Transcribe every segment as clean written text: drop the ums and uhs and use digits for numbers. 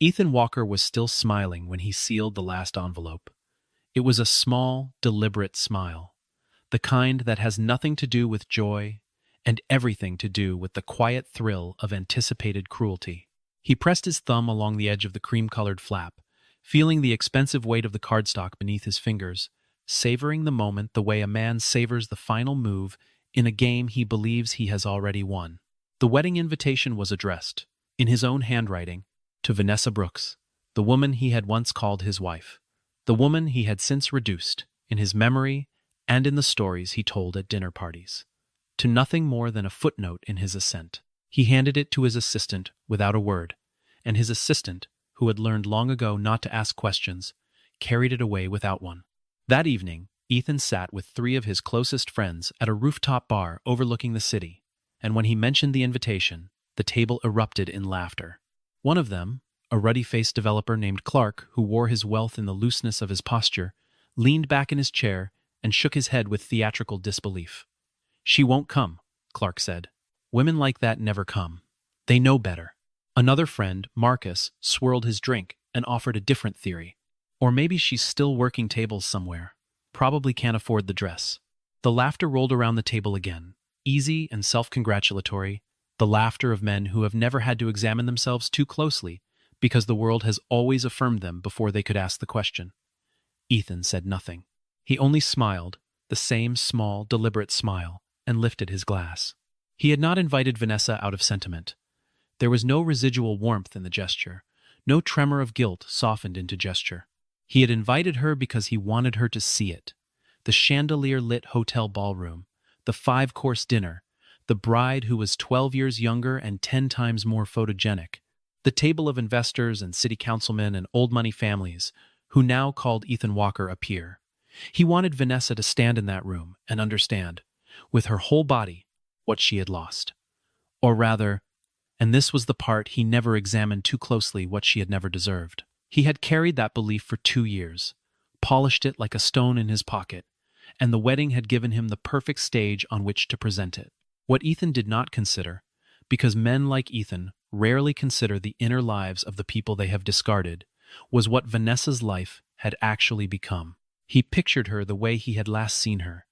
Ethan Walker was still smiling when he sealed the last envelope. It was a small, deliberate smile, the kind that has nothing to do with joy and everything to do with the quiet thrill of anticipated cruelty. He pressed his thumb along the edge of the cream-colored flap, feeling the expensive weight of the cardstock beneath his fingers, savoring the moment the way a man savors the final move in a game he believes he has already won. The wedding invitation was addressed, in his own handwriting, to Vanessa Brooks, the woman he had once called his wife, the woman he had since reduced, in his memory and in the stories he told at dinner parties, to nothing more than a footnote in his assent. He handed it to his assistant without a word, and his assistant, who had learned long ago not to ask questions, carried it away without one. That evening, Ethan sat with three of his closest friends at a rooftop bar overlooking the city, and when he mentioned the invitation, the table erupted in laughter. One of them, a ruddy-faced developer named Clark, who wore his wealth in the looseness of his posture, leaned back in his chair and shook his head with theatrical disbelief. "She won't come," Clark said. "Women like that never come. They know better." Another friend, Marcus, swirled his drink and offered a different theory. "Or maybe she's still working tables somewhere. Probably can't afford the dress." The laughter rolled around the table again, easy and self-congratulatory, the laughter of men who have never had to examine themselves too closely because the world has always affirmed them before they could ask the question. Ethan said nothing. He only smiled, the same small, deliberate smile, and lifted his glass. He had not invited Vanessa out of sentiment. There was no residual warmth in the gesture, no tremor of guilt softened into gesture. He had invited her because he wanted her to see it. The chandelier-lit hotel ballroom, the 5-course dinner, the bride who was 12 years younger and 10 times more photogenic, the table of investors and city councilmen and old-money families who now called Ethan Walker a peer. He wanted Vanessa to stand in that room and understand, with her whole body, what she had lost. Or rather, and this was the part he never examined too closely, what she had never deserved. He had carried that belief for 2 years, polished it like a stone in his pocket, and the wedding had given him the perfect stage on which to present it. What Ethan did not consider, because men like Ethan rarely consider the inner lives of the people they have discarded, was what Vanessa's life had actually become. He pictured her the way he had last seen her,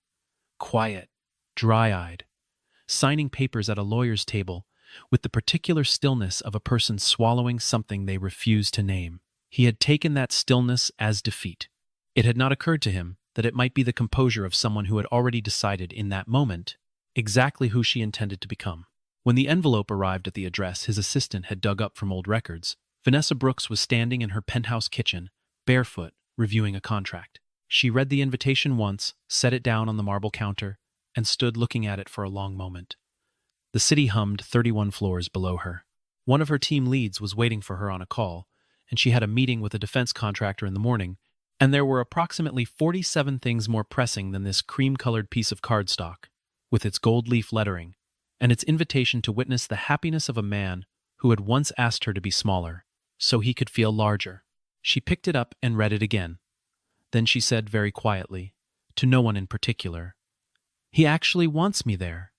quiet, dry-eyed, signing papers at a lawyer's table with the particular stillness of a person swallowing something they refuse to name. He had taken that stillness as defeat. It had not occurred to him that it might be the composure of someone who had already decided in that moment exactly who she intended to become. When the envelope arrived at the address his assistant had dug up from old records, Vanessa Brooks was standing in her penthouse kitchen, barefoot, reviewing a contract. She read the invitation once, set it down on the marble counter, and stood looking at it for a long moment. The city hummed 31 floors below her. One of her team leads was waiting for her on a call, and she had a meeting with a defense contractor in the morning, and there were approximately 47 things more pressing than this cream-colored piece of cardstock, with its gold leaf lettering, and its invitation to witness the happiness of a man who had once asked her to be smaller, so he could feel larger. She picked it up and read it again. Then she said very quietly, to no one in particular, "He actually wants me there."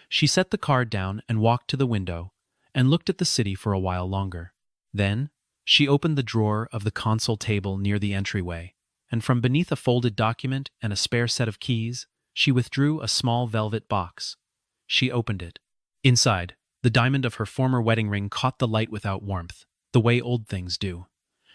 She set the card down and walked to the window and looked at the city for a while longer. Then, she opened the drawer of the console table near the entryway, and from beneath a folded document and a spare set of keys, she withdrew a small velvet box. She opened it. Inside, the diamond of her former wedding ring caught the light without warmth, the way old things do.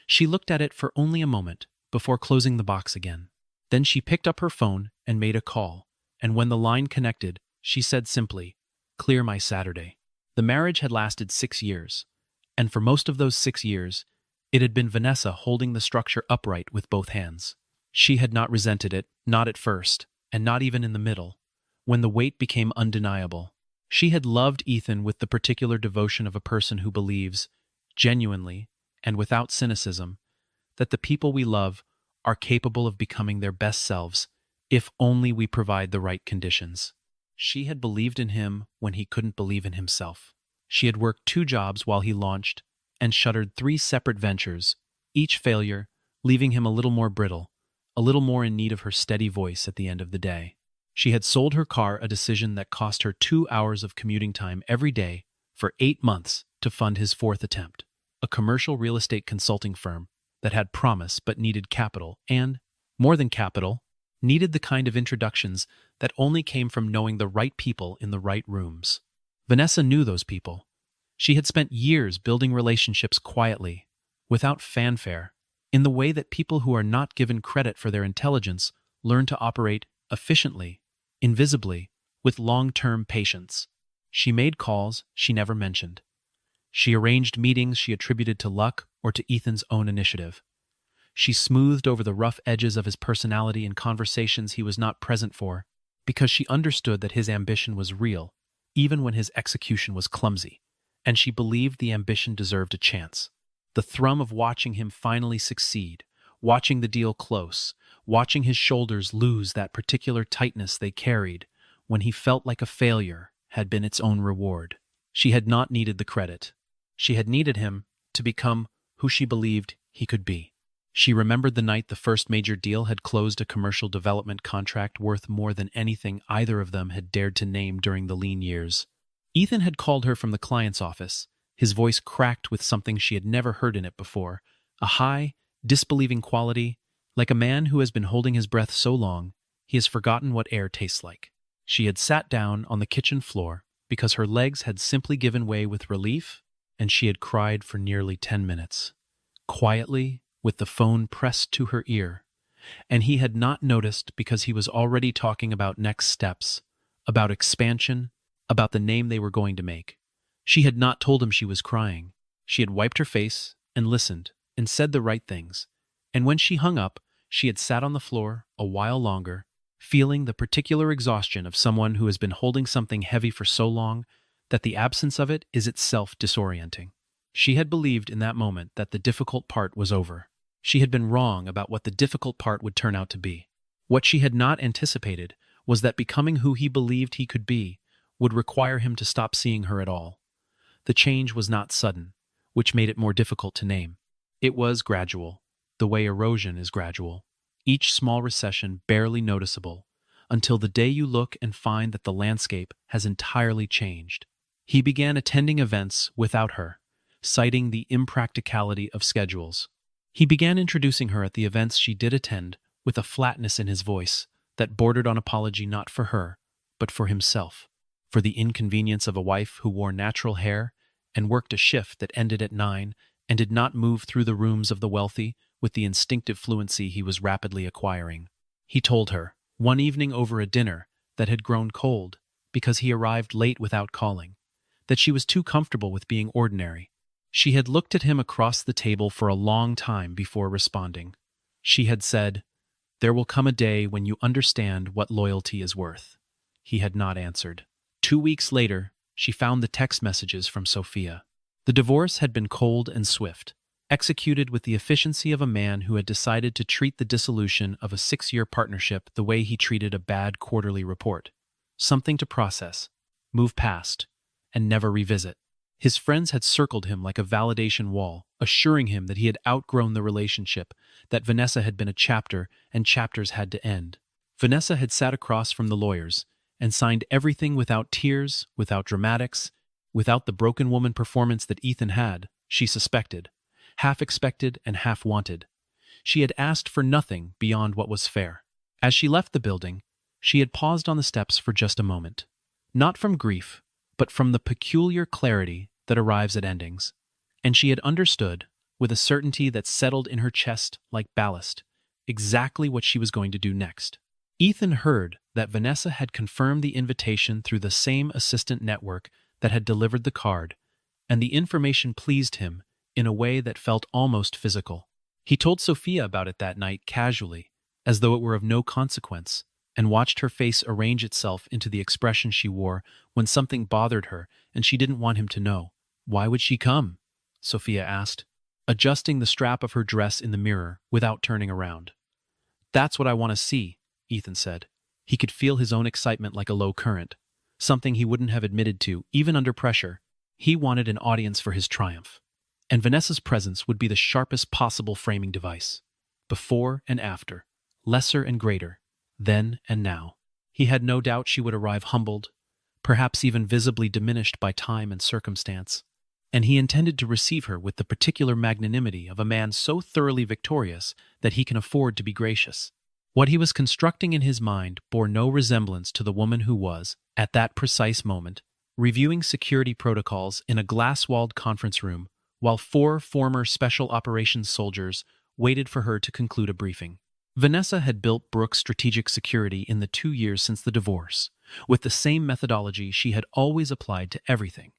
She looked at it for only a moment before closing the box again. Then she picked up her phone and made a call, and when the line connected, she said simply, "Clear my Saturday." The marriage had lasted 6 years, and for most of those 6 years, it had been Vanessa holding the structure upright with both hands. She had not resented it, not at first, and not even in the middle, when the weight became undeniable. She had loved Ethan with the particular devotion of a person who believes, genuinely and without cynicism, that the people we love are capable of becoming their best selves if only we provide the right conditions. She had believed in him when he couldn't believe in himself. She had worked 2 jobs while he launched and shuttered 3 separate ventures, each failure, leaving him a little more brittle, a little more in need of her steady voice at the end of the day. She had sold her car, a decision that cost her 2 hours of commuting time every day for 8 months to fund his 4th attempt. a commercial real estate consulting firm that had promise but needed capital and, more than capital, needed the kind of introductions that only came from knowing the right people in the right rooms. Vanessa knew those people. She had spent years building relationships quietly, without fanfare, in the way that people who are not given credit for their intelligence learn to operate efficiently, invisibly, with long-term patience. She made calls she never mentioned. She arranged meetings she attributed to luck or to Ethan's own initiative. She smoothed over the rough edges of his personality in conversations he was not present for, because she understood that his ambition was real, even when his execution was clumsy, and she believed the ambition deserved a chance. The thrum of watching him finally succeed, watching the deal close, watching his shoulders lose that particular tightness they carried when he felt like a failure had been its own reward. She had not needed the credit. She had needed him to become who she believed he could be. She remembered the night the first major deal had closed, a commercial development contract worth more than anything either of them had dared to name during the lean years. Ethan had called her from the client's office, his voice cracked with something she had never heard in it before, a high, disbelieving quality, like a man who has been holding his breath so long he has forgotten what air tastes like. She had sat down on the kitchen floor because her legs had simply given way with relief, and she had cried for nearly 10 minutes, quietly, with the phone pressed to her ear. And he had not noticed because he was already talking about next steps, about expansion, about the name they were going to make. She had not told him she was crying. She had wiped her face and listened and said the right things. And when she hung up, she had sat on the floor a while longer, feeling the particular exhaustion of someone who has been holding something heavy for so long that the absence of it is itself disorienting. She had believed in that moment that the difficult part was over. She had been wrong about what the difficult part would turn out to be. What she had not anticipated was that becoming who he believed he could be would require him to stop seeing her at all. The change was not sudden, which made it more difficult to name. It was gradual, the way erosion is gradual, each small recession barely noticeable, until the day you look and find that the landscape has entirely changed. He began attending events without her, citing the impracticality of schedules. He began introducing her at the events she did attend with a flatness in his voice that bordered on apology, not for her, but for himself, for the inconvenience of a wife who wore natural hair and worked a shift that ended at 9 and did not move through the rooms of the wealthy with the instinctive fluency he was rapidly acquiring. He told her, one evening over a dinner that had grown cold because he arrived late without calling, that she was too comfortable with being ordinary. She had looked at him across the table for a long time before responding. She had said, "There will come a day when you understand what loyalty is worth." He had not answered. 2 weeks later, she found the text messages from Sophia. The divorce had been cold and swift, executed with the efficiency of a man who had decided to treat the dissolution of a 6-year partnership the way he treated a bad quarterly report. Something to process, move past, and never revisit. His friends had circled him like a validation wall, assuring him that he had outgrown the relationship, that Vanessa had been a chapter and chapters had to end. Vanessa had sat across from the lawyers and signed everything without tears, without dramatics, without the broken woman performance that Ethan had, she suspected, half expected and half wanted. She had asked for nothing beyond what was fair. As she left the building, she had paused on the steps for just a moment, not from grief, but from the peculiar clarity that arrives at endings. And she had understood, with a certainty that settled in her chest like ballast, exactly what she was going to do next. Ethan heard that Vanessa had confirmed the invitation through the same assistant network that had delivered the card, and the information pleased him in a way that felt almost physical. He told Sophia about it that night casually, as though it were of no consequence, and watched her face arrange itself into the expression she wore when something bothered her and she didn't want him to know. "Why would she come?" Sophia asked, adjusting the strap of her dress in the mirror without turning around. "That's what I want to see," Ethan said. He could feel his own excitement like a low current, something he wouldn't have admitted to, even under pressure. He wanted an audience for his triumph, and Vanessa's presence would be the sharpest possible framing device. Before and after, lesser and greater, then and now. He had no doubt she would arrive humbled, perhaps even visibly diminished by time and circumstance. and he intended to receive her with the particular magnanimity of a man so thoroughly victorious that he can afford to be gracious. What he was constructing in his mind bore no resemblance to the woman who was, at that precise moment, reviewing security protocols in a glass-walled conference room while 4 former Special Operations soldiers waited for her to conclude a briefing. Vanessa had built Brooke's strategic security in the 2 years since the divorce, with the same methodology she had always applied to everything.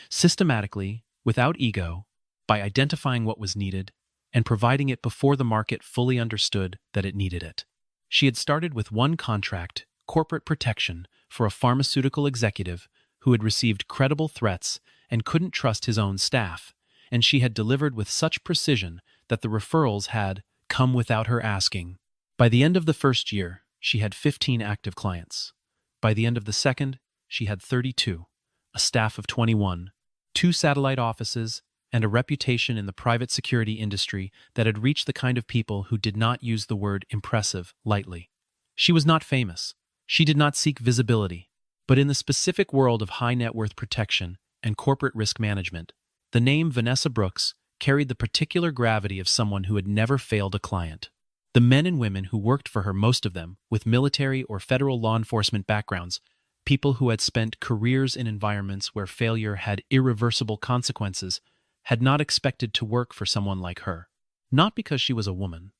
Systematically, without ego, by identifying what was needed and providing it before the market fully understood that it needed it. She had started with one contract, corporate protection, for a pharmaceutical executive who had received credible threats and couldn't trust his own staff, and she had delivered with such precision that the referrals had come without her asking. By the end of the first year, she had 15 active clients. By the end of the second, she had 32, a staff of 21, 2 satellite offices, and a reputation in the private security industry that had reached the kind of people who did not use the word impressive lightly. She was not famous. She did not seek visibility. But in the specific world of high net worth protection and corporate risk management, the name Vanessa Brooks carried the particular gravity of someone who had never failed a client. The men and women who worked for her, most of them with military or federal law enforcement backgrounds, people who had spent careers in environments where failure had irreversible consequences, had not expected to work for someone like her. Not because she was a woman,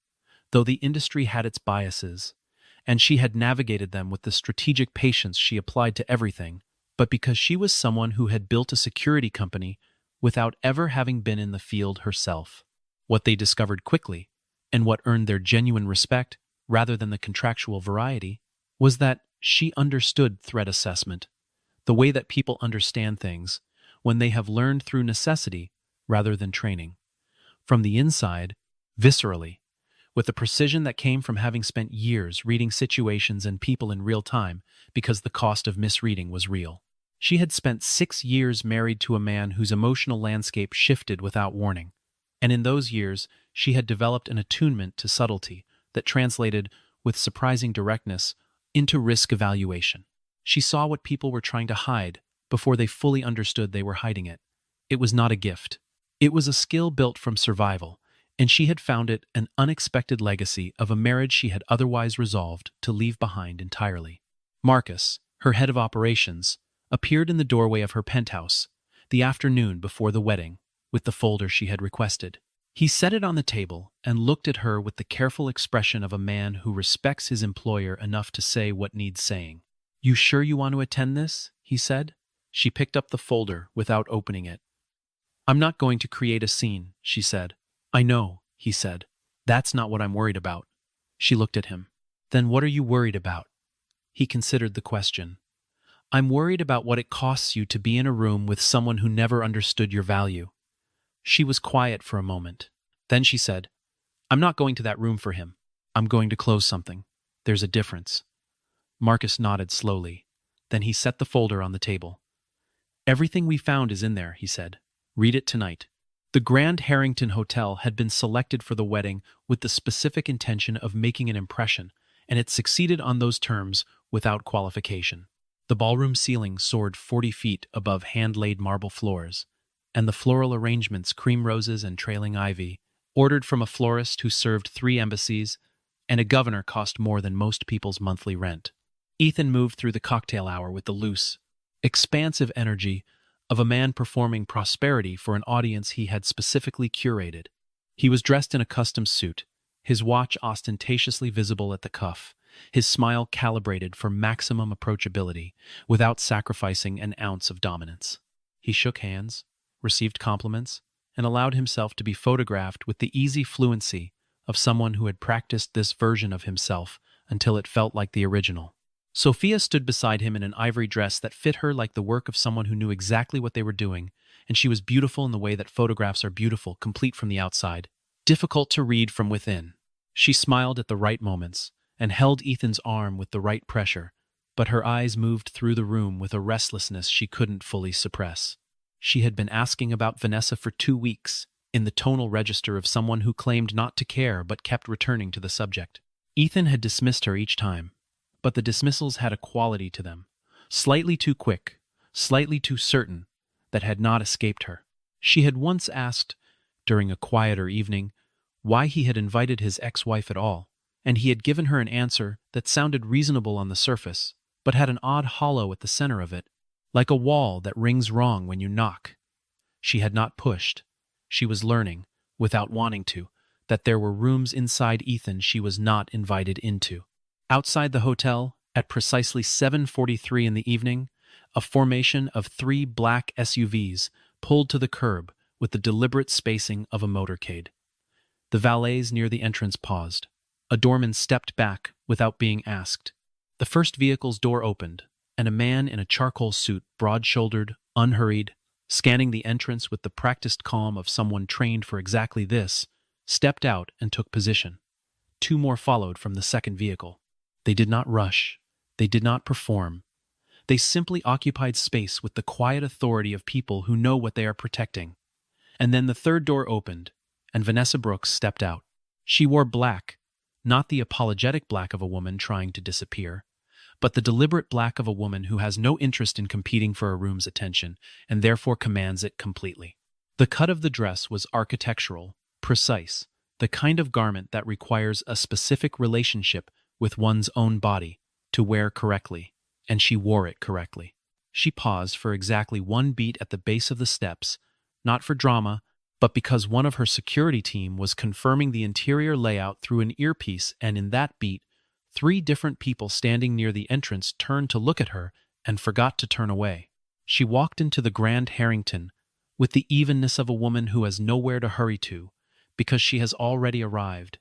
though the industry had its biases, and she had navigated them with the strategic patience she applied to everything, but because she was someone who had built a security company without ever having been in the field herself. What they discovered quickly, and what earned their genuine respect, rather than the contractual variety, was that she understood threat assessment, the way that people understand things when they have learned through necessity rather than training. From the inside, viscerally, with the precision that came from having spent years reading situations and people in real time because the cost of misreading was real. She had spent 6 years married to a man whose emotional landscape shifted without warning, and in those years she had developed an attunement to subtlety that translated, with surprising directness, into risk evaluation. She saw what people were trying to hide before they fully understood they were hiding it. It was not a gift. It was a skill built from survival, and she had found it an unexpected legacy of a marriage she had otherwise resolved to leave behind entirely. Marcus, her head of operations, appeared in the doorway of her penthouse, the afternoon before the wedding, with the folder she had requested. He set it on the table and looked at her with the careful expression of a man who respects his employer enough to say what needs saying. "You sure you want to attend this?" he said. She picked up the folder without opening it. "I'm not going to create a scene," she said. "I know," he said. "That's not what I'm worried about." She looked at him. "Then what are you worried about?" He considered the question. "I'm worried about what it costs you to be in a room with someone who never understood your value." She was quiet for a moment. Then she said, "I'm not going to that room for him. I'm going to close something. There's a difference." Marcus nodded slowly. Then he set the folder on the table. "Everything we found is in there," he said. "Read it tonight." The Grand Harrington Hotel had been selected for the wedding with the specific intention of making an impression, and it succeeded on those terms without qualification. The ballroom ceiling soared 40 feet above hand-laid marble floors, and the floral arrangements, cream roses and trailing ivy, ordered from a florist who served 3 embassies, and a governor, cost more than most people's monthly rent. Ethan moved through the cocktail hour with the loose, expansive energy of a man performing prosperity for an audience he had specifically curated. He was dressed in a custom suit, his watch ostentatiously visible at the cuff, his smile calibrated for maximum approachability without sacrificing an ounce of dominance. He shook hands, received compliments, and allowed himself to be photographed with the easy fluency of someone who had practiced this version of himself until it felt like the original. Sophia stood beside him in an ivory dress that fit her like the work of someone who knew exactly what they were doing, and she was beautiful in the way that photographs are beautiful, complete from the outside, difficult to read from within. She smiled at the right moments and held Ethan's arm with the right pressure, but her eyes moved through the room with a restlessness she couldn't fully suppress. She had been asking about Vanessa for 2 weeks, in the tonal register of someone who claimed not to care but kept returning to the subject. Ethan had dismissed her each time, but the dismissals had a quality to them, slightly too quick, slightly too certain, that had not escaped her. She had once asked, during a quieter evening, why he had invited his ex-wife at all, and he had given her an answer that sounded reasonable on the surface, but had an odd hollow at the center of it, like a wall that rings wrong when you knock. She had not pushed. She was learning, without wanting to, that there were rooms inside Ethan she was not invited into. Outside the hotel, at precisely 7:43 in the evening, a formation of 3 black SUVs pulled to the curb with the deliberate spacing of a motorcade. The valets near the entrance paused. A doorman stepped back without being asked. The first vehicle's door opened, and a man in a charcoal suit, broad-shouldered, unhurried, scanning the entrance with the practiced calm of someone trained for exactly this, stepped out and took position. 2 more followed from the second vehicle. They did not rush. They did not perform. They simply occupied space with the quiet authority of people who know what they are protecting. And then the third door opened, and Vanessa Brooks stepped out. She wore black, not the apologetic black of a woman trying to disappear, but the deliberate black of a woman who has no interest in competing for a room's attention and therefore commands it completely. The cut of the dress was architectural, precise, the kind of garment that requires a specific relationship with one's own body to wear correctly, and she wore it correctly. She paused for exactly 1 beat at the base of the steps, not for drama, but because one of her security team was confirming the interior layout through an earpiece, and in that beat, 3 different people standing near the entrance turned to look at her and forgot to turn away. She walked into the Grand Harrington with the evenness of a woman who has nowhere to hurry to, because she has already arrived,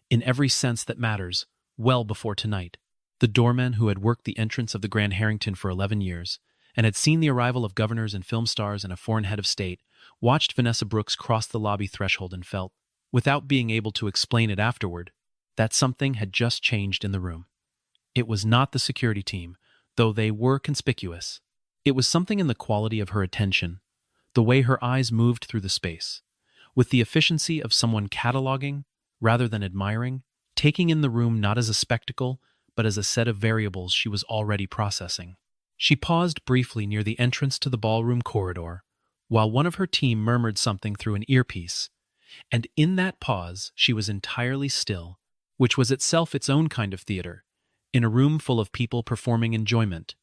in every sense that matters, well before tonight. The doorman who had worked the entrance of the Grand Harrington for 11 years, and had seen the arrival of governors and film stars and a foreign head of state, watched Vanessa Brooks cross the lobby threshold and felt, without being able to explain it afterward, that something had just changed in the room. It was not the security team, though they were conspicuous. It was something in the quality of her attention, the way her eyes moved through the space, with the efficiency of someone cataloging, rather than admiring, taking in the room not as a spectacle, but as a set of variables she was already processing. She paused briefly near the entrance to the ballroom corridor, while one of her team murmured something through an earpiece, and in that pause she was entirely still, which was itself its own kind of theater, in a room full of people performing enjoyment.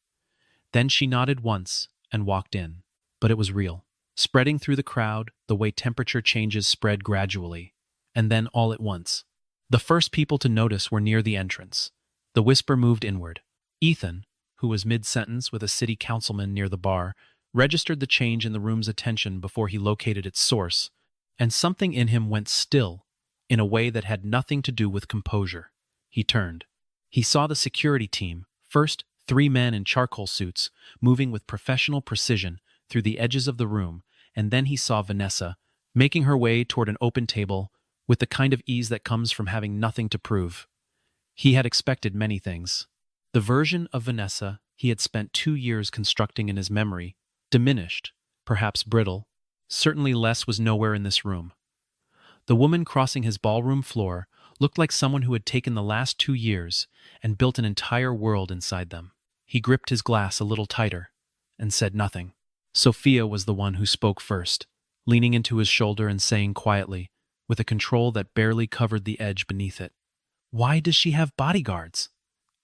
Then she nodded once and walked in, but it was real. Spreading through the crowd, the way temperature changes spread gradually, and then all at once. The first people to notice were near the entrance. The whisper moved inward. Ethan, who was mid-sentence with a city councilman near the bar, registered the change in the room's attention before he located its source, and something in him went still, in a way that had nothing to do with composure. He turned. He saw the security team, first 3 men in charcoal suits, moving with professional precision through the edges of the room, and then he saw Vanessa, making her way toward an open table with the kind of ease that comes from having nothing to prove. He had expected many things. The version of Vanessa he had spent 2 years constructing in his memory, diminished, perhaps brittle. Certainly less was nowhere in this room. The woman crossing his ballroom floor looked like someone who had taken the last 2 years and built an entire world inside them. He gripped his glass a little tighter and said nothing. Sophia was the one who spoke first, leaning into his shoulder and saying quietly, with a control that barely covered the edge beneath it, "Why does she have bodyguards?"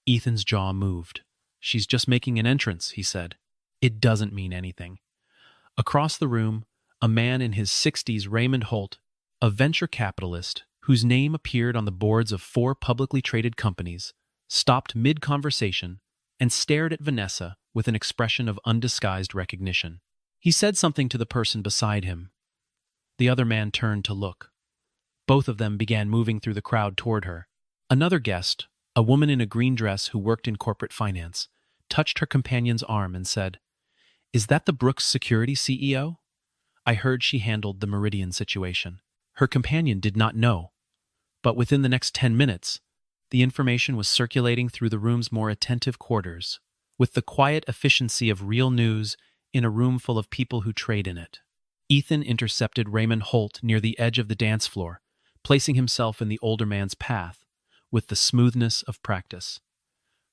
Ethan's jaw moved. "She's just making an entrance," he said. "It doesn't mean anything." Across the room, a man in his 60s, Raymond Holt, a venture capitalist whose name appeared on the boards of 4 publicly traded companies, stopped mid-conversation and stared at Vanessa with an expression of undisguised recognition. He said something to the person beside him. The other man turned to look. Both of them began moving through the crowd toward her. Another guest, a woman in a green dress who worked in corporate finance, touched her companion's arm and said, "Is that the Brooks Security CEO? I heard she handled the Meridian situation." Her companion did not know, but within the next 10 minutes, the information was circulating through the room's more attentive quarters, with the quiet efficiency of real news in a room full of people who trade in it. Ethan intercepted Raymond Holt near the edge of the dance floor, placing himself in the older man's path, with the smoothness of practice.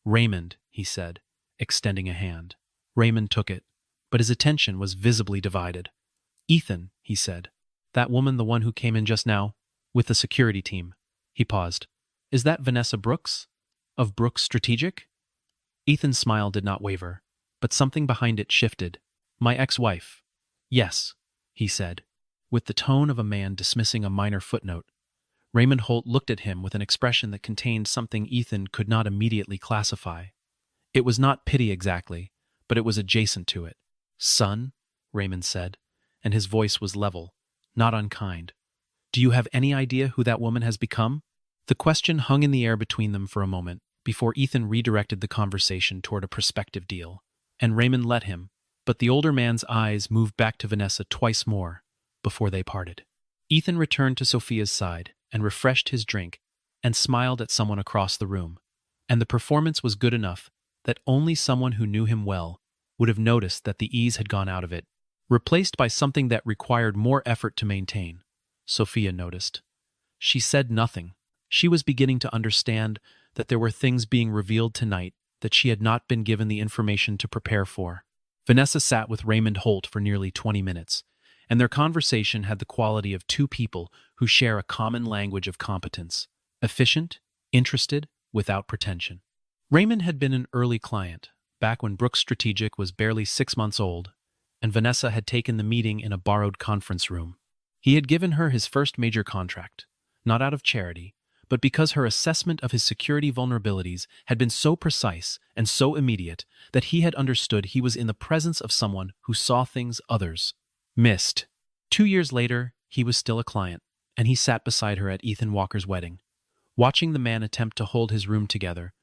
"Raymond," he said, extending a hand. Raymond took it, but his attention was visibly divided. "Ethan," he he said. That woman, the one who came in just now, with the security team. He paused. Is that Vanessa Brooks? Of Brooks Strategic? Ethan's smile did not waver, but something behind it shifted. My ex-wife. Yes, he said, with the tone of a man dismissing a minor footnote. Raymond Holt looked at him with an expression that contained something Ethan could not immediately classify. It was not pity exactly, but it was adjacent to it. Son, Raymond said, and his voice was level, not unkind. Do you have any idea who that woman has become? The question hung in the air between them for a moment, before Ethan redirected the conversation toward a prospective deal, and Raymond let him, but the older man's eyes moved back to Vanessa twice more before they parted. Ethan returned to Sophia's side and refreshed his drink and smiled at someone across the room, and the performance was good enough that only someone who knew him well would have noticed that the ease had gone out of it, replaced by something that required more effort to maintain. Sophia noticed. She said nothing. She was beginning to understand that there were things being revealed tonight that she had not been given the information to prepare for. Vanessa sat with Raymond Holt for nearly 20 minutes, and their conversation had the quality of two people who share a common language of competence, efficient, interested, without pretension. Raymond had been an early client, back when Brooks Strategic was barely 6 months old, and Vanessa had taken the meeting in a borrowed conference room. He had given her his first major contract, not out of charity, but because her assessment of his security vulnerabilities had been so precise and so immediate that he had understood he was in the presence of someone who saw things others missed. 2 years later, he was still a client, and he sat beside her at Ethan Walker's wedding, watching the man attempt to hold his room together,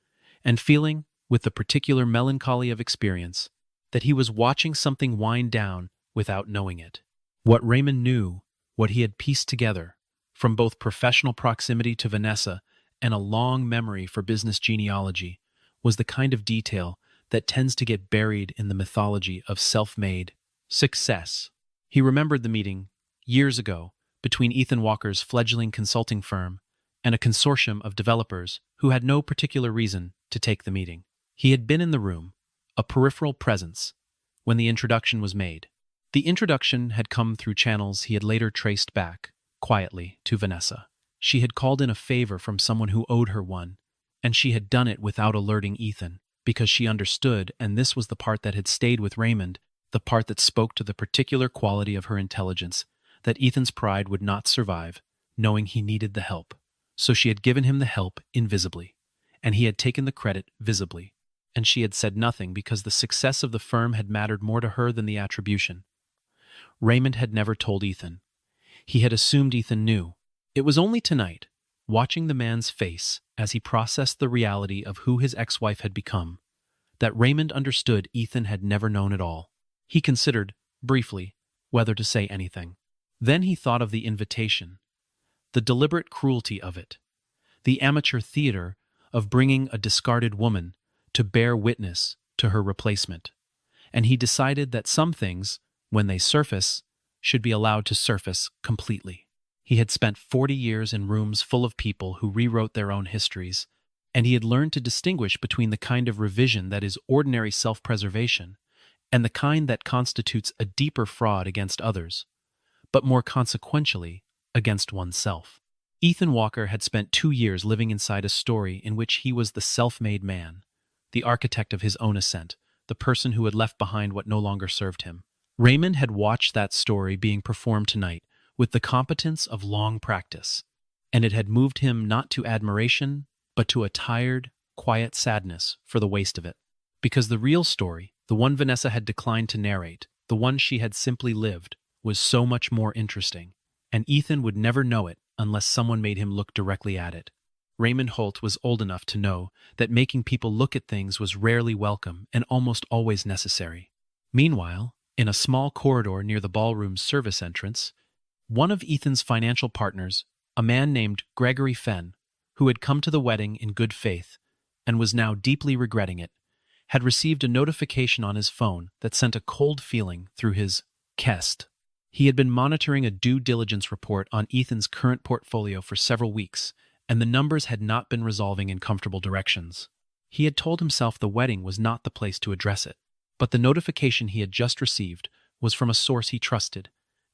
and feeling, with the particular melancholy of experience, that he was watching something wind down without knowing it. What Raymond knew, what he had pieced together, from both professional proximity to Vanessa and a long memory for business genealogy, was the kind of detail that tends to get buried in the mythology of self-made success. He remembered the meeting, years ago, between Ethan Walker's fledgling consulting firm and a consortium of developers who had no particular reason to take the meeting. He had been in the room, a peripheral presence, when the introduction was made. The introduction had come through channels he had later traced back, quietly, to Vanessa. She had called in a favor from someone who owed her one, and she had done it without alerting Ethan, because she understood, and this was the part that had stayed with Raymond, the part that spoke to the particular quality of her intelligence, that Ethan's pride would not survive, knowing he needed the help. So she had given him the help invisibly, and he had taken the credit visibly, and she had said nothing because the success of the firm had mattered more to her than the attribution. Raymond had never told Ethan. He had assumed Ethan knew. It was only tonight, watching the man's face as he processed the reality of who his ex-wife had become, that Raymond understood Ethan had never known at all. He considered, briefly, whether to say anything. Then he thought of the invitation, the deliberate cruelty of it, the amateur theater of bringing a discarded woman to bear witness to her replacement, and he decided that some things, when they surface, should be allowed to surface completely. He had spent 40 years in rooms full of people who rewrote their own histories, and he had learned to distinguish between the kind of revision that is ordinary self-preservation and the kind that constitutes a deeper fraud against others, but more consequentially, against oneself. Ethan Walker had spent 2 years living inside a story in which he was the self-made man, the architect of his own ascent, the person who had left behind what no longer served him. Raymond had watched that story being performed tonight with the competence of long practice, and it had moved him not to admiration, but to a tired, quiet sadness for the waste of it. Because the real story, the one Vanessa had declined to narrate, the one she had simply lived, was so much more interesting, and Ethan would never know it unless someone made him look directly at it. Raymond Holt was old enough to know that making people look at things was rarely welcome and almost always necessary. Meanwhile, in a small corridor near the ballroom's service entrance, one of Ethan's financial partners, a man named Gregory Fenn, who had come to the wedding in good faith and was now deeply regretting it, had received a notification on his phone that sent a cold feeling through his chest. He had been monitoring a due diligence report on Ethan's current portfolio for several weeks, and the numbers had not been resolving in comfortable directions. He had told himself the wedding was not the place to address it, but the notification he had just received was from a source he trusted,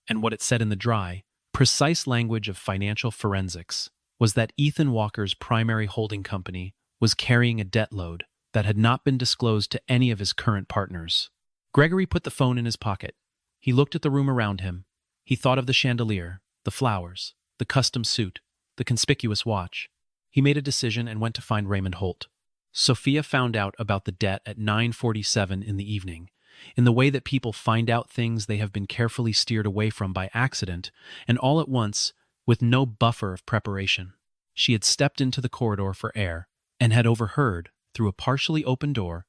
And what it said in the dry, precise language of financial forensics was that Ethan Walker's primary holding company was carrying a debt load that had not been disclosed to any of his current partners. Gregory put the phone in his pocket. He looked at the room around him. He thought of the chandelier, the flowers, the custom suit, the conspicuous watch. He made a decision and went to find Raymond Holt. Sophia found out about the debt at 9:47 in the evening, in the way that people find out things they have been carefully steered away from by accident, and all at once, with no buffer of preparation. She had stepped into the corridor for air and had overheard, through a partially open door,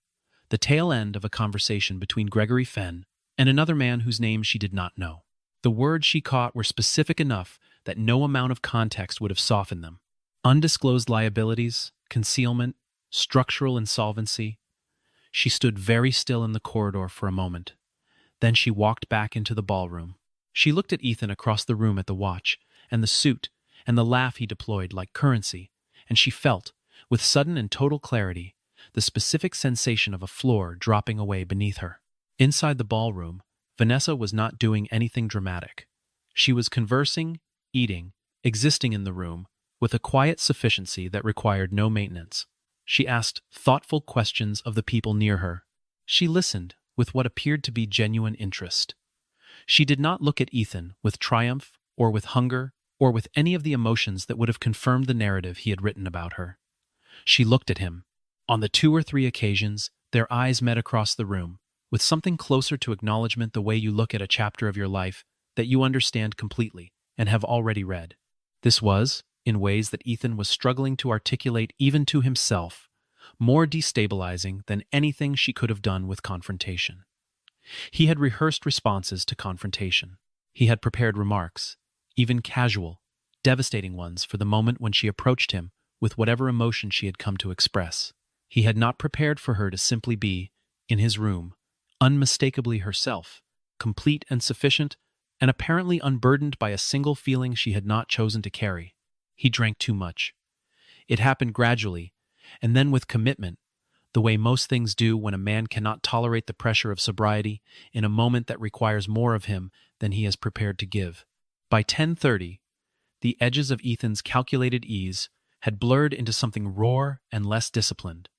the tail end of a conversation between Gregory Fenn and another man whose name she did not know. The words she caught were specific enough that no amount of context would have softened them. Undisclosed liabilities, concealment, structural insolvency. She stood very still in the corridor for a moment. Then she walked back into the ballroom. She looked at Ethan across the room at the watch, and the suit, and the laugh he deployed like currency, and she felt, with sudden and total clarity, the specific sensation of a floor dropping away beneath her. Inside the ballroom, Vanessa was not doing anything dramatic. She was conversing, eating, existing in the room, with a quiet sufficiency that required no maintenance. She asked thoughtful questions of the people near her. She listened with what appeared to be genuine interest. She did not look at Ethan with triumph or with hunger or with any of the emotions that would have confirmed the narrative he had written about her. She looked at him. On the 2 or 3 occasions, their eyes met across the room, with something closer to acknowledgement, the way you look at a chapter of your life that you understand completely and have already read. This was, in ways that Ethan was struggling to articulate even to himself, more destabilizing than anything she could have done with confrontation. He had rehearsed responses to confrontation. He had prepared remarks, even casual, devastating ones, for the moment when she approached him with whatever emotion she had come to express. He had not prepared for her to simply be, in his room, unmistakably herself, complete and sufficient, and apparently unburdened by a single feeling she had not chosen to carry. He drank too much. It happened gradually, and then with commitment, the way most things do when a man cannot tolerate the pressure of sobriety in a moment that requires more of him than he is prepared to give. By 10:30, the edges of Ethan's calculated ease had blurred into something raw and less disciplined,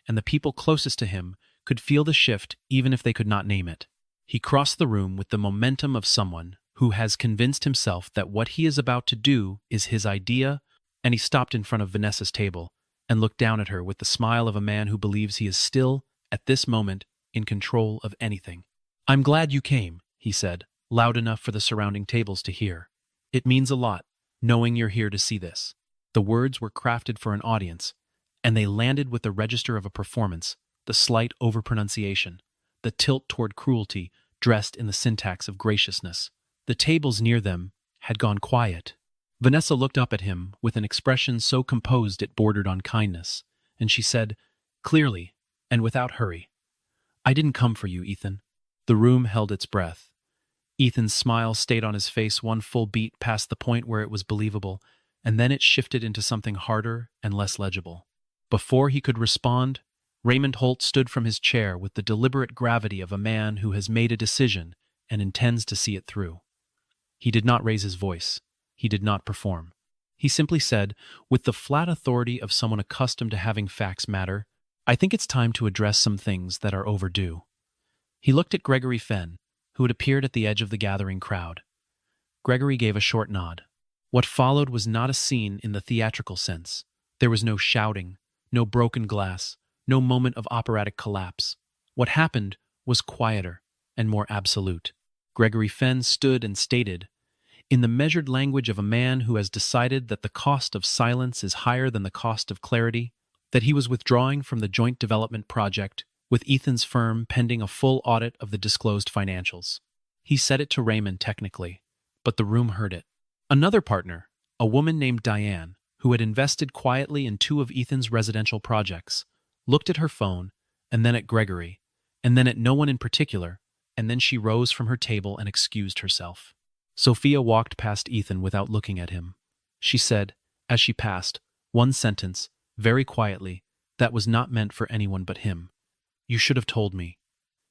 and the people closest to him could feel the shift even if they could not name it. He crossed the room with the momentum of someone who has convinced himself that what he is about to do is his idea, and he stopped in front of Vanessa's table and looked down at her with the smile of a man who believes he is still, at this moment, in control of anything. "I'm glad you came," he said, loud enough for the surrounding tables to hear. "It means a lot, knowing you're here to see this." The words were crafted for an audience, and they landed with the register of a performance, the slight overpronunciation, the tilt toward cruelty dressed in the syntax of graciousness. The tables near them had gone quiet. Vanessa looked up at him with an expression so composed it bordered on kindness, and she said, clearly, and without hurry, "I didn't come for you, Ethan." The room held its breath. Ethan's smile stayed on his face one full beat past the point where it was believable, and then it shifted into something harder and less legible. Before he could respond, Raymond Holt stood from his chair with the deliberate gravity of a man who has made a decision and intends to see it through. He did not raise his voice. He did not perform. He simply said, with the flat authority of someone accustomed to having facts matter, "I think it's time to address some things that are overdue." He looked at Gregory Fenn, who had appeared at the edge of the gathering crowd. Gregory gave a short nod. What followed was not a scene in the theatrical sense. There was no shouting, no broken glass, no moment of operatic collapse. What happened was quieter and more absolute. Gregory Fenn stood and stated, in the measured language of a man who has decided that the cost of silence is higher than the cost of clarity, that he was withdrawing from the joint development project with Ethan's firm pending a full audit of the disclosed financials. He said it to Raymond technically, but the room heard it. Another partner, a woman named Diane, who had invested quietly in 2 of Ethan's residential projects, looked at her phone, and then at Gregory, and then at no one in particular, and then she rose from her table and excused herself. Sophia walked past Ethan without looking at him. She said, as she passed, one sentence, very quietly, that was not meant for anyone but him. "You should have told me."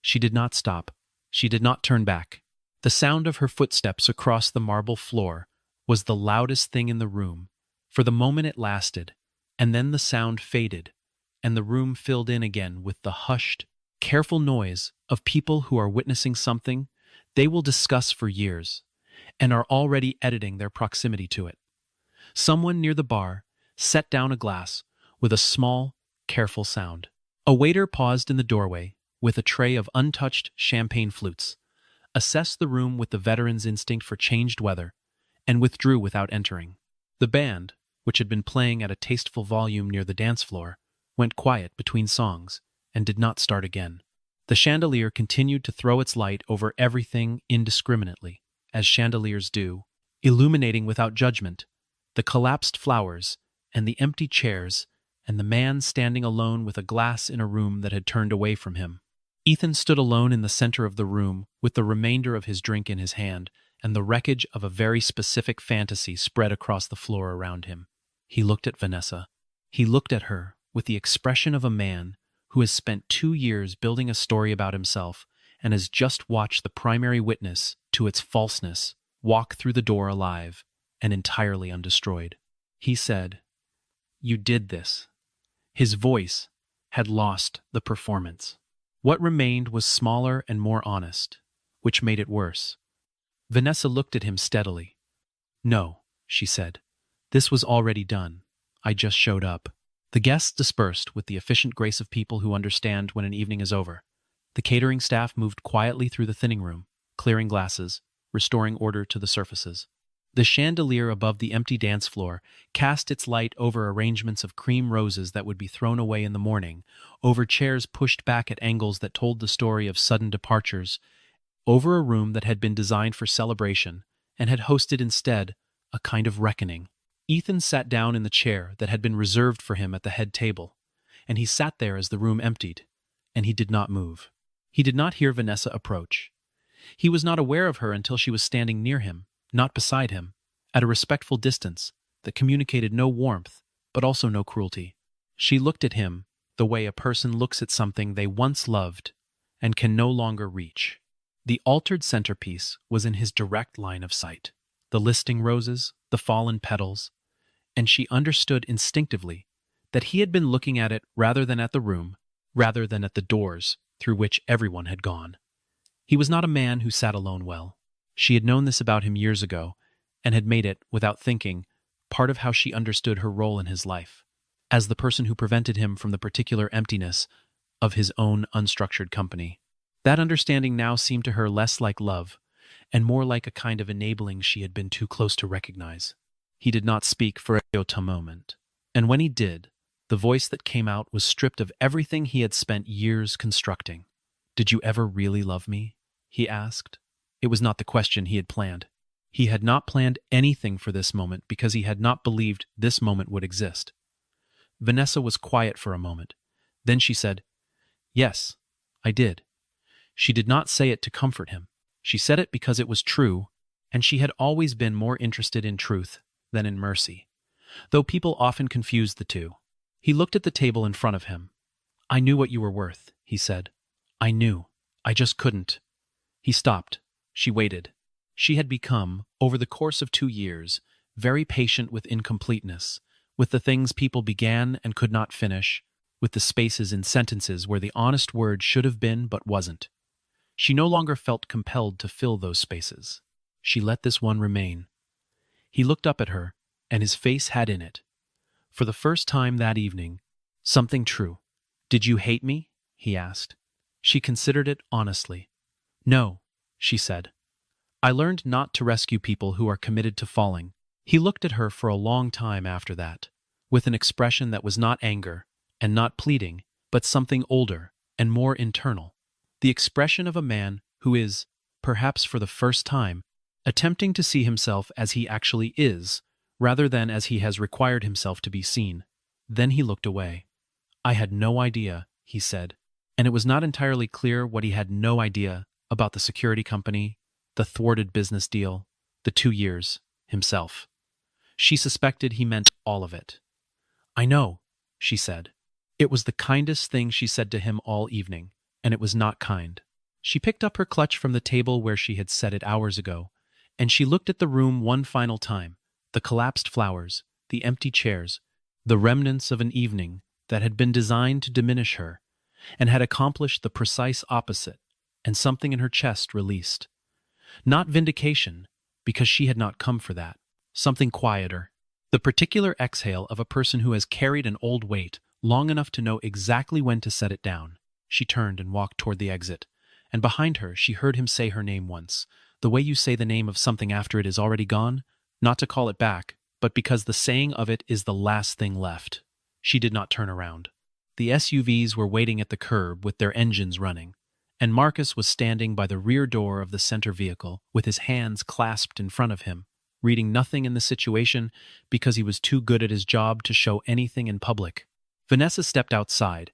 She did not stop. She did not turn back. The sound of her footsteps across the marble floor was the loudest thing in the room. For the moment it lasted, and then the sound faded, and the room filled in again with the hushed, careful noise of people who are witnessing something they will discuss for years, and are already editing their proximity to it. Someone near the bar set down a glass with a small, careful sound. A waiter paused in the doorway with a tray of untouched champagne flutes, assessed the room with the veteran's instinct for changed weather, and withdrew without entering. The band, which had been playing at a tasteful volume near the dance floor, went quiet between songs and did not start again. The chandelier continued to throw its light over everything indiscriminately, as chandeliers do, illuminating without judgment the collapsed flowers and the empty chairs and the man standing alone with a glass in a room that had turned away from him. Ethan stood alone in the center of the room with the remainder of his drink in his hand and the wreckage of a very specific fantasy spread across the floor around him. He looked at Vanessa. He looked at her with the expression of a man who has spent 2 years building a story about himself and has just watched the primary witness to its falseness walk through the door alive and entirely undestroyed. He said, "You did this." His voice had lost the performance. What remained was smaller and more honest, which made it worse. Vanessa looked at him steadily. "No," she said. "This was already done. I just showed up." The guests dispersed with the efficient grace of people who understand when an evening is over. The catering staff moved quietly through the thinning room, clearing glasses, restoring order to the surfaces. The chandelier above the empty dance floor cast its light over arrangements of cream roses that would be thrown away in the morning, over chairs pushed back at angles that told the story of sudden departures, over a room that had been designed for celebration and had hosted instead a kind of reckoning. Ethan sat down in the chair that had been reserved for him at the head table, and he sat there as the room emptied, and he did not move. He did not hear Vanessa approach. He was not aware of her until she was standing near him, not beside him, at a respectful distance that communicated no warmth, but also no cruelty. She looked at him the way a person looks at something they once loved and can no longer reach. The altered centerpiece was in his direct line of sight. The listing roses, the fallen petals, and she understood instinctively that he had been looking at it rather than at the room, rather than at the doors through which everyone had gone. He was not a man who sat alone well. She had known this about him years ago, and had made it, without thinking, part of how she understood her role in his life, as the person who prevented him from the particular emptiness of his own unstructured company. That understanding now seemed to her less like love, and more like a kind of enabling she had been too close to recognize. He did not speak for a moment, and when he did, the voice that came out was stripped of everything he had spent years constructing. "Did you ever really love me?" he asked. It was not the question he had planned. He had not planned anything for this moment because he had not believed this moment would exist. Vanessa was quiet for a moment. Then she said, "Yes, I did." She did not say it to comfort him. She said it because it was true, and she had always been more interested in truth than in mercy, though people often confused the two. He looked at the table in front of him. "I knew what you were worth," he said. "I knew. I just couldn't." He stopped. She waited. She had become, over the course of 2 years, very patient with incompleteness, with the things people began and could not finish, with the spaces in sentences where the honest word should have been but wasn't. She no longer felt compelled to fill those spaces. She let this one remain. He looked up at her, and his face had in it, for the first time that evening, something true. "Did you hate me?" he asked. She considered it honestly. "No," she said. "I learned not to rescue people who are committed to falling." He looked at her for a long time after that, with an expression that was not anger and not pleading, but something older and more internal. The expression of a man who is, perhaps for the first time, attempting to see himself as he actually is, rather than as he has required himself to be seen. Then he looked away. "I had no idea," he said, and it was not entirely clear what he had no idea about the security company, the thwarted business deal, the 2 years, himself. She suspected he meant all of it. "I know," she said. It was the kindest thing she said to him all evening, and it was not kind. She picked up her clutch from the table where she had set it hours ago, and she looked at the room one final time, the collapsed flowers, the empty chairs, the remnants of an evening that had been designed to diminish her, and had accomplished the precise opposite, and something in her chest released. Not vindication, because she had not come for that. Something quieter. The particular exhale of a person who has carried an old weight long enough to know exactly when to set it down. She turned and walked toward the exit, and behind her she heard him say her name once, the way you say the name of something after it is already gone, not to call it back, but because the saying of it is the last thing left. She did not turn around. The SUVs were waiting at the curb with their engines running, and Marcus was standing by the rear door of the center vehicle with his hands clasped in front of him, reading nothing in the situation because he was too good at his job to show anything in public. Vanessa stepped outside,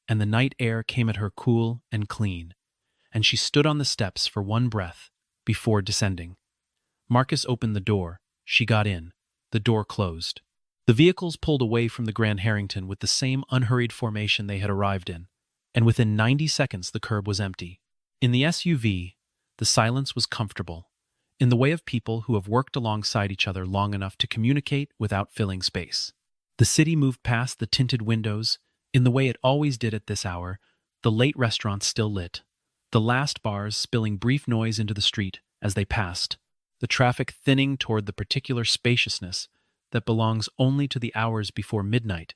and the night air came at her cool and clean, and she stood on the steps for one breath before descending. Marcus opened the door. She got in. The door closed. The vehicles pulled away from the Grand Harrington with the same unhurried formation they had arrived in, and within 90 seconds the curb was empty. In the SUV, the silence was comfortable, in the way of people who have worked alongside each other long enough to communicate without filling space. The city moved past the tinted windows, in the way it always did at this hour, the late restaurants still lit, the last bars spilling brief noise into the street as they passed, the traffic thinning toward the particular spaciousness that belongs only to the hours before midnight,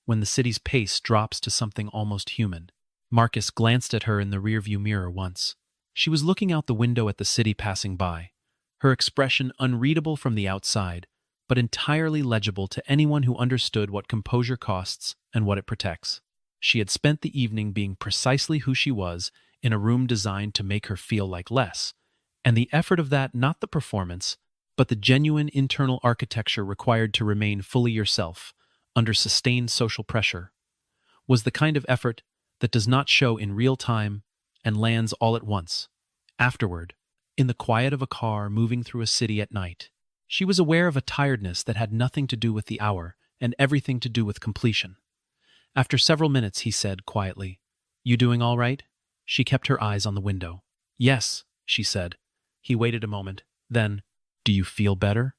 when the city's pace drops to something almost human. Marcus glanced at her in the rearview mirror once. She was looking out the window at the city passing by, her expression unreadable from the outside, but entirely legible to anyone who understood what composure costs and what it protects. She had spent the evening being precisely who she was in a room designed to make her feel like less, and the effort of that, not the performance, but the genuine internal architecture required to remain fully yourself under sustained social pressure, was the kind of effort that does not show in real time and lands all at once. Afterward, in the quiet of a car moving through a city at night, she was aware of a tiredness that had nothing to do with the hour and everything to do with completion. After several minutes, he said quietly, "You doing all right?" She kept her eyes on the window. "Yes," she said. He waited a moment. Then, "Do you feel better?"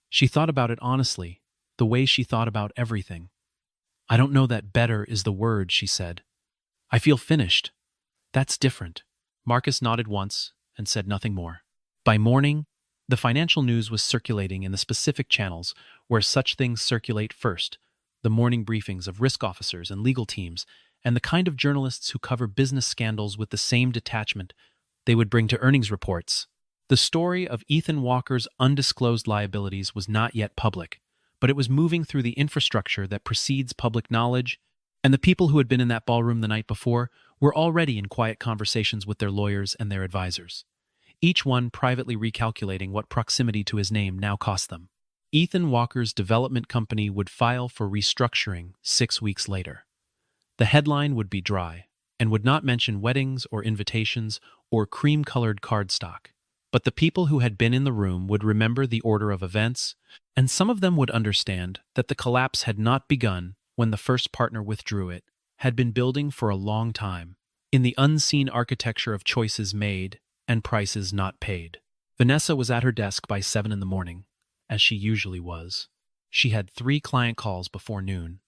She thought about it honestly, the way she thought about everything. "I don't know that better is the word," she said. "I feel finished. That's different." Marcus nodded once and said nothing more. By morning, the financial news was circulating in the specific channels where such things circulate first, the morning briefings of risk officers and legal teams, and the kind of journalists who cover business scandals with the same detachment they would bring to earnings reports. The story of Ethan Walker's undisclosed liabilities was not yet public, but it was moving through the infrastructure that precedes public knowledge, and the people who had been in that ballroom the night before were already in quiet conversations with their lawyers and their advisors, each one privately recalculating what proximity to his name now cost them. Ethan Walker's development company would file for restructuring 6 weeks later. The headline would be dry, and would not mention weddings or invitations or cream-colored cardstock. But the people who had been in the room would remember the order of events, and some of them would understand that the collapse had not begun when the first partner withdrew. It had been building for a long time, in the unseen architecture of choices made and prices not paid. Vanessa was at her desk by 7 in the morning, as she usually was. She had 3 client calls before noon,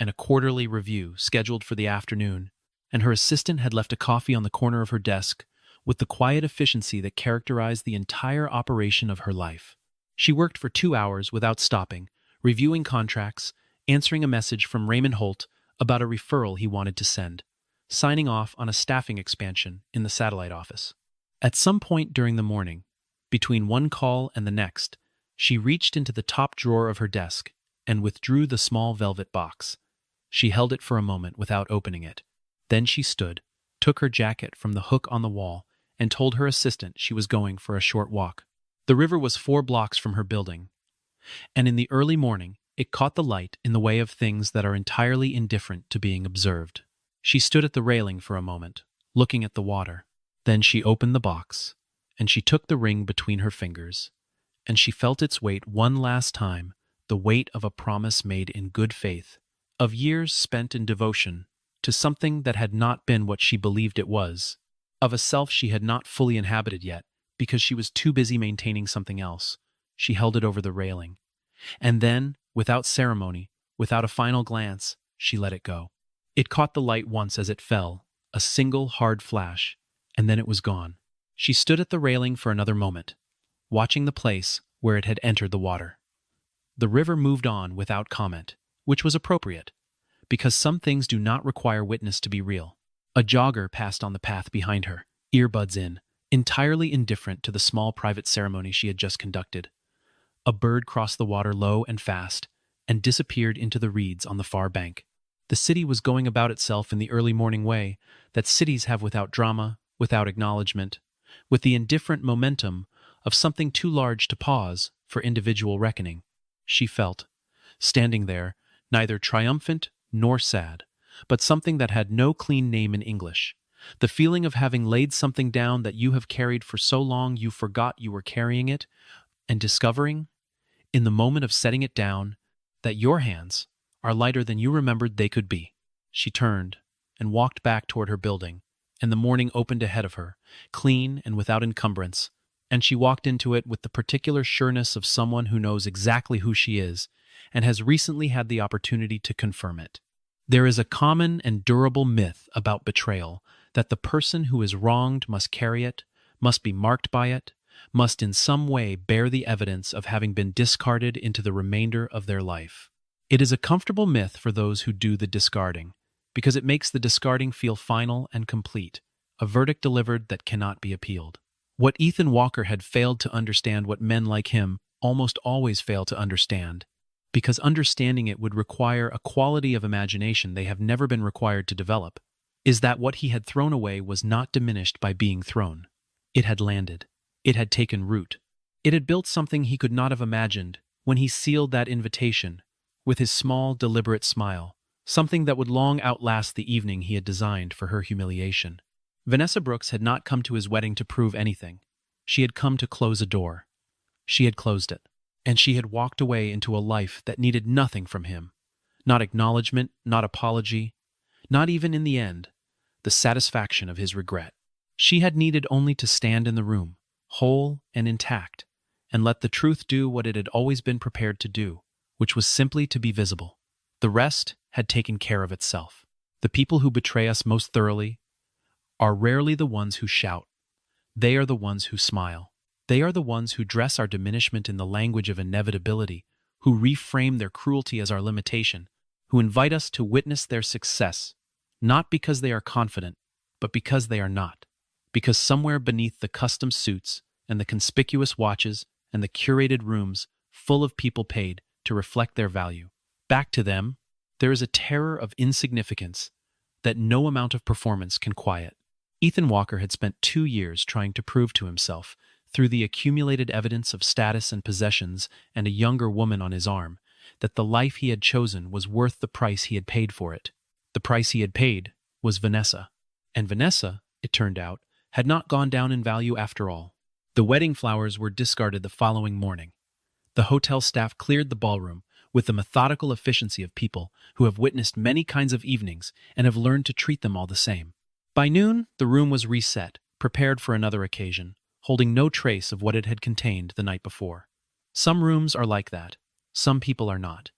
and a quarterly review scheduled for the afternoon, and her assistant had left a coffee on the corner of her desk with the quiet efficiency that characterized the entire operation of her life. She worked for 2 hours without stopping, reviewing contracts, answering a message from Raymond Holt about a referral he wanted to send, signing off on a staffing expansion in the satellite office. At some point during the morning, between one call and the next, she reached into the top drawer of her desk and withdrew the small velvet box. She held it for a moment without opening it. Then she stood, took her jacket from the hook on the wall, and told her assistant she was going for a short walk. The river was 4 blocks from her building, and in the early morning it caught the light in the way of things that are entirely indifferent to being observed. She stood at the railing for a moment, looking at the water. Then she opened the box, and she took the ring between her fingers, and she felt its weight one last time, the weight of a promise made in good faith, of years spent in devotion to something that had not been what she believed it was. of a self she had not fully inhabited yet, because she was too busy maintaining something else. She held it over the railing. And then, without ceremony, without a final glance, she let it go. It caught the light once as it fell, a single hard flash, and then it was gone. She stood at the railing for another moment, watching the place where it had entered the water. The river moved on without comment, which was appropriate, because some things do not require witness to be real. A jogger passed on the path behind her, earbuds in, entirely indifferent to the small private ceremony she had just conducted. A bird crossed the water low and fast, and disappeared into the reeds on the far bank. The city was going about itself in the early morning way that cities have without drama, without acknowledgement, with the indifferent momentum of something too large to pause for individual reckoning. She felt, standing there, neither triumphant nor sad, but something that had no clean name in English. The feeling of having laid something down that you have carried for so long you forgot you were carrying it, and discovering, in the moment of setting it down, that your hands are lighter than you remembered they could be. She turned and walked back toward her building, and the morning opened ahead of her, clean and without encumbrance, and she walked into it with the particular sureness of someone who knows exactly who she is and has recently had the opportunity to confirm it. There is a common and durable myth about betrayal that the person who is wronged must carry it, must be marked by it, must in some way bear the evidence of having been discarded into the remainder of their life. It is a comfortable myth for those who do the discarding, because it makes the discarding feel final and complete, a verdict delivered that cannot be appealed. What Ethan Walker had failed to understand, what men like him almost always fail to understand, because understanding it would require a quality of imagination they have never been required to develop, is that what he had thrown away was not diminished by being thrown. It had landed. It had taken root. It had built something he could not have imagined when he sealed that invitation with his small, deliberate smile, something that would long outlast the evening he had designed for her humiliation. Vanessa Brooks had not come to his wedding to prove anything. She had come to close a door. She had closed it, and she had walked away into a life that needed nothing from him. Not acknowledgement, not apology, not even, in the end, the satisfaction of his regret. She had needed only to stand in the room, whole and intact, and let the truth do what it had always been prepared to do, which was simply to be visible. The rest had taken care of itself. The people who betray us most thoroughly are rarely the ones who shout. They are the ones who smile. They are the ones who dress our diminishment in the language of inevitability, who reframe their cruelty as our limitation, who invite us to witness their success, not because they are confident, but because they are not. Because somewhere beneath the custom suits and the conspicuous watches and the curated rooms full of people paid to reflect their value, back to them, there is a terror of insignificance that no amount of performance can quiet. Ethan Walker had spent 2 years trying to prove to himself, through the accumulated evidence of status and possessions and a younger woman on his arm, that the life he had chosen was worth the price he had paid for it. The price he had paid was Vanessa. And Vanessa, it turned out, had not gone down in value after all. The wedding flowers were discarded the following morning. The hotel staff cleared the ballroom with the methodical efficiency of people who have witnessed many kinds of evenings and have learned to treat them all the same. By noon, the room was reset, prepared for another occasion, holding no trace of what it had contained the night before. Some rooms are like that. Some people are not.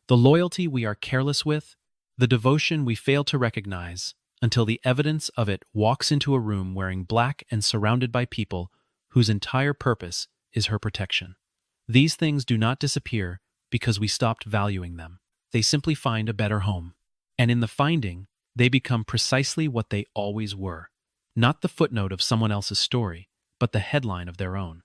The loyalty we are careless with, the devotion we fail to recognize, until the evidence of it walks into a room wearing black and surrounded by people whose entire purpose is her protection. These things do not disappear because we stopped valuing them. They simply find a better home. And in the finding, they become precisely what they always were. Not the footnote of someone else's story, but the headline of their own.